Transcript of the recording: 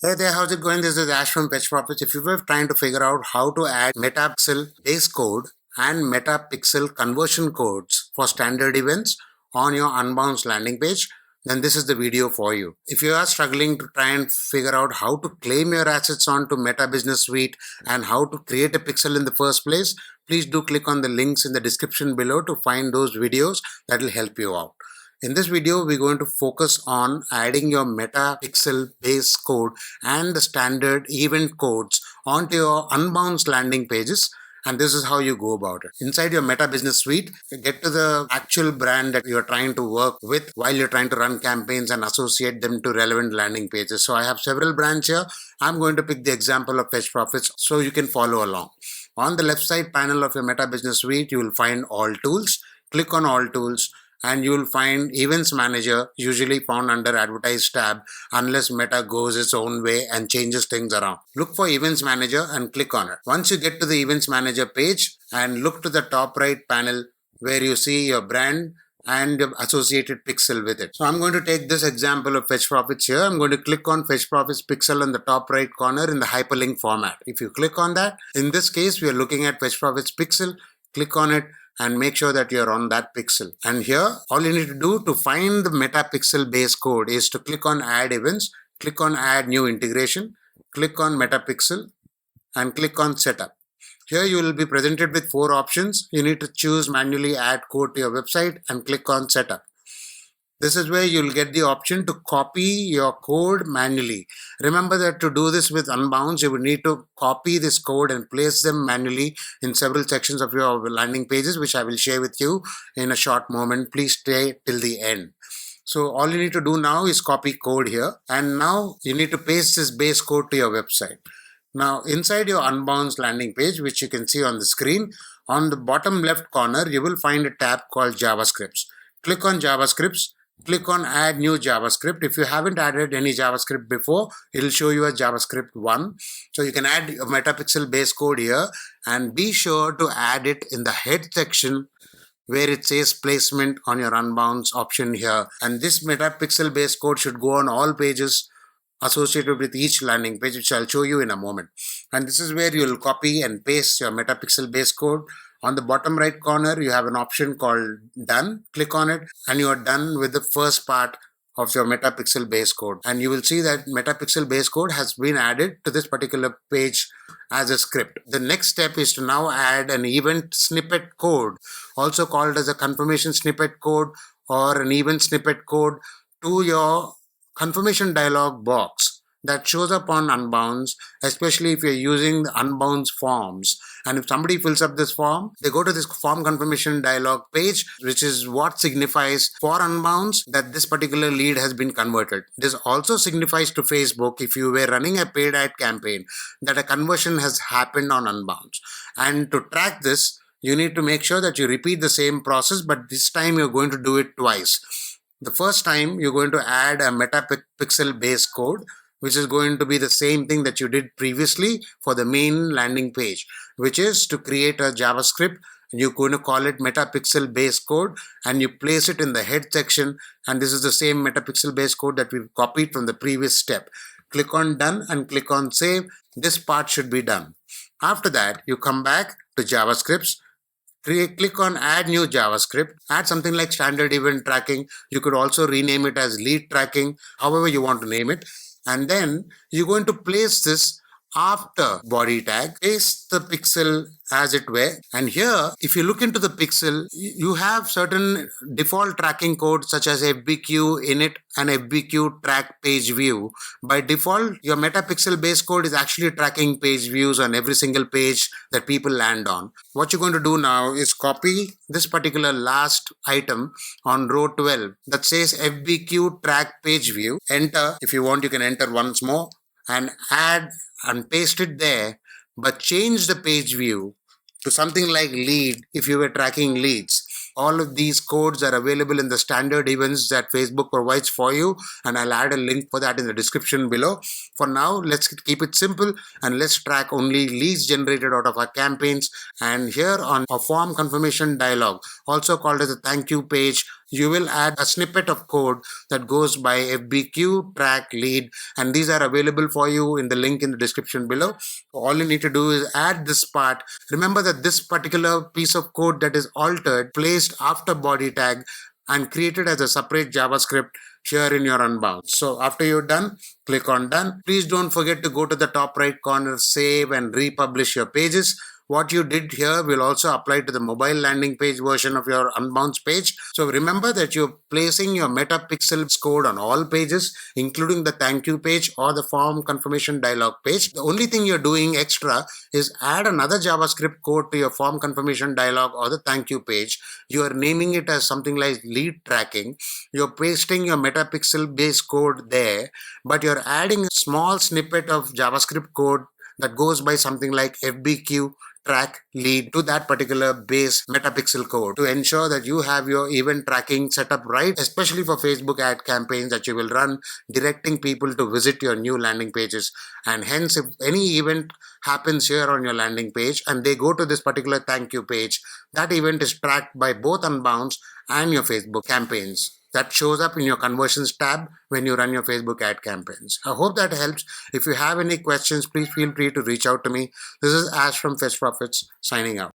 Hey there, how's it going? This is Ash from Pitch Profits. If you were trying to figure out how to add metapixel base code and metapixel conversion codes for standard events on your Unbounce landing page, then this is the video for you. If you are struggling to try and figure out how to claim your assets onto Meta Business Suite and how to create a pixel in the first place, please do click on the links in the description below to find those videos that will help you out. In this video, we're going to focus on adding your metapixel base code and the standard event codes onto your Unbounce landing pages. And this is how you go about it. Inside your Meta Business Suite, get to the actual brand that you're trying to work with while you're trying to run campaigns and associate them to relevant landing pages. So I have several brands here. I'm going to pick the example of Fetch Profits so you can follow along. On the left side panel of your Meta Business Suite, you will find All Tools. Click on All Tools and you will find Events Manager, usually found under Advertise tab, unless Meta goes its own way and changes things around. Look for Events Manager and click on it. Once you get to the Events Manager page and look to the top right panel where you see your brand and your associated pixel with it. So I'm going to take this example of Fetch Profits here. I'm going to click on Fetch Profits pixel in the top right corner in the hyperlink format. If you click on that, in this case, we are looking at Fetch Profits pixel. Click on it and make sure that you're on that pixel. And here, all you need to do to find the metapixel base code is to click on Add Events, click on Add New Integration, click on Metapixel, and click on Setup. Here you will be presented with 4 options. You need to choose Manually Add Code to your website and click on Setup. This is where you'll get the option to copy your code manually. Remember that to do this with Unbounce, you will need to copy this code and place them manually in several sections of your landing pages, which I will share with you in a short moment. Please stay till the end. So all you need to do now is copy code here. And now you need to paste this base code to your website. Now inside your Unbounce landing page, which you can see on the screen, on the bottom left corner, you will find a tab called JavaScripts. Click on JavaScripts. Click on Add New JavaScript. If you haven't added any JavaScript before, it will show you a JavaScript 1. So you can add a metapixel base code here and be sure to add it in the head section where it says placement on your Unbounce option here. And this metapixel base code should go on all pages associated with each landing page, which I'll show you in a moment. And this is where you'll copy and paste your metapixel base code. On the bottom right corner, you have an option called Done. Click on it and you are done with the first part of your metapixel base code. And you will see that metapixel base code has been added to this particular page as a script. The next step is to now add an event snippet code, also called as a confirmation snippet code or an event snippet code, to your confirmation dialog box that shows up on Unbounce, especially if you're using the Unbounce forms. And if somebody fills up this form, they go to this form confirmation dialog page, which is what signifies for Unbounce that this particular lead has been converted. This also signifies to Facebook, if you were running a paid ad campaign, that a conversion has happened on Unbounce. And to track this, you need to make sure that you repeat the same process, but this time you're going to do it twice. The first time you're going to add a metapixel base code, which is going to be the same thing that you did previously for the main landing page, which is to create a JavaScript. You're going to call it metapixel base code and you place it in the head section. And this is the same metapixel base code that we've copied from the previous step. Click on Done and click on Save. This part should be done. After that, you come back to JavaScripts. Click on Add New JavaScript. Add something like Standard Event Tracking. You could also rename it as Lead Tracking, however you want to name it. And then you're going to place this after body tag, paste the pixel as it were. And here, if you look into the pixel, you have certain default tracking codes such as FBQ init and FBQ track page view. By default, your metapixel base code is actually tracking page views on every single page that people land on. What you're going to do now is copy this particular last item on row 12 that says FBQ track page view. Enter. If you want, you can enter once more and add and paste it there, but change the page view to something like lead if you were tracking leads. All of these codes are available in the standard events that Facebook provides for you, and I'll add a link for that in the description below. For now, let's keep it simple and let's track only leads generated out of our campaigns. And here on a form confirmation dialog, also called as a thank you page, you will add a snippet of code that goes by FBQ, track, lead, and these are available for you in the link in the description below. All you need to do is add this part. Remember that this particular piece of code that is altered, placed after body tag, and created as a separate JavaScript here in your Unbounce. So after you're done, click on done. Please don't forget to go to the top right corner, save and republish your pages. What you did here will also apply to the mobile landing page version of your Unbounce page. So remember that you're placing your metapixel code on all pages, including the thank you page or the form confirmation dialog page. The only thing you're doing extra is add another JavaScript code to your form confirmation dialog or the thank you page. You are naming it as something like lead tracking. You're pasting your metapixel based code there, but you're adding a small snippet of JavaScript code that goes by something like FBQ, track, lead to that particular base metapixel code to ensure that you have your event tracking set up right, especially for Facebook ad campaigns that you will run, directing people to visit your new landing pages. And hence, if any event happens here on your landing page and they go to this particular thank you page, that event is tracked by both Unbounce and your Facebook campaigns. That shows up in your conversions tab when you run your Facebook ad campaigns. I hope that helps. If you have any questions, please feel free to reach out to me. This is Ash from Fetch Profits signing out.